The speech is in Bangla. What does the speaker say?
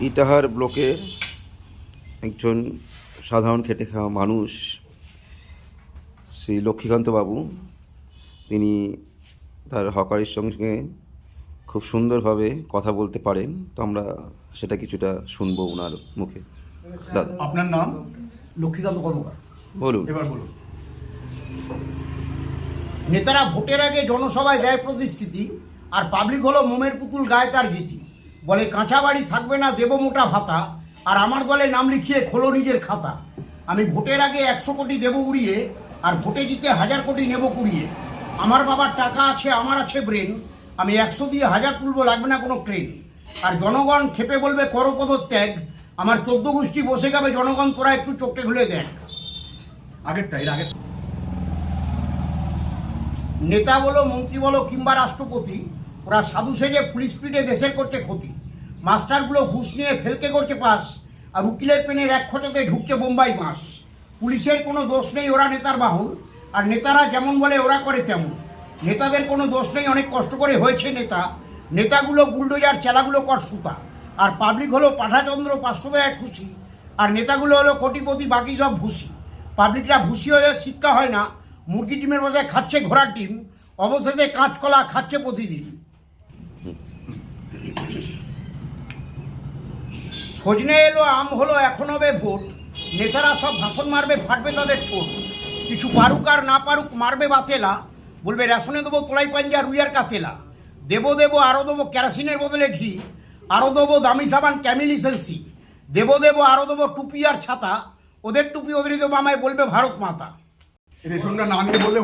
ইটাহার ব্লকের একজন সাধারণ খেটে খাওয়া মানুষ শ্রী লক্ষ্মীকান্ত বাবু, তিনি তার হকারের সঙ্গে খুব সুন্দরভাবে কথা বলতে পারেন। তো আমরা সেটা কিছুটা শুনবো ওনার মুখে। দাদা, আপনার নাম? লক্ষ্মীকান্ত কর্মকার। বলুন। এবার বলুন। নেতারা ভোটের আগে জনসভায় দেয় প্রতিশ্রুতি, আর পাবলিক হলো মোমের পুতুল গায়ে তার গীতি। বলে কাঁচা বাড়ি থাকবে না, দেব মোটা ভাতা, আর আমার দলে নাম লিখিয়ে খোলো নিজের খাতা। আমি ভোটের আগে 100 কোটি দেব উড়িয়ে, আর ভোটে জিতে 1000 কোটি নেব কুড়িয়ে। আমার বাবার টাকা আছে, আমার আছে ব্রেন, আমি 100 দিয়ে 1000 তুলবো, লাগবে না কোনো ক্রেন। আর জনগণ খেপে বলবে করো পদত্যাগ, আমার 14 গোষ্ঠী বসে যাবে জনগণ, তোরা একটু চোখে খুলে দেখ। আগেরটা, এর আগে নেতা বলো, মন্ত্রী বলো কিংবা রাষ্ট্রপতি, ওরা সাধু সেজে ফুল স্পিডে দেশের করছে ক্ষতি। মাস্টারগুলো ঘুষ নিয়ে ফেলকে করছে পাস, আর উকিলের পেনের এক খোঁচাতে ঢুকছে বোম্বাই মাস। পুলিশের কোনো দোষ নেই, ওরা নেতার বাহন, আর নেতারা যেমন বলে ওরা করে তেমন। নেতাদের কোনো দোষ নেই, অনেক কষ্ট করে হয়েছে নেতা। নেতাগুলো বুলডোজার, চেলাগুলো কটসুতা, আর পাবলিক হলো পাঠাচন্দ্র 500 দেয় খুশি, আর নেতাগুলো হলো কোটিপতি, বাকি সব ভুসি। পাবলিকরা ভুসি হয়ে শিক্ষা হয় না, মুরগি ডিমের বজায় খাচ্ছে ঘোড়ার ডিম, অবশেষে কাঁচকলা খাচ্ছে প্রতিদিন। সজনে এলো, আম হলো, এখন হবে ভোট, নেতারা সব ভাষণ মারবে, ফাটবে তাদের ঠোঁট। কিছু পারুক আর না পারুক মারবে বাতেলা, বলবে রেশনে দেবো তোলাই পাঞ্জা রুইয়ার কাতেলা। দেবো দেবো আরও দেবো কেরোসিনের বদলে ঘি, আরও দেবো দামি সাবান ক্যামিল এসেন্সি। দেবো দেবো আরও দেবো টুপি আর ছাতা, ওদের টুপি ওদেরই দেবো, আমায় বলবে ভারত মাতা। রেশনটা না নিয়ে বললে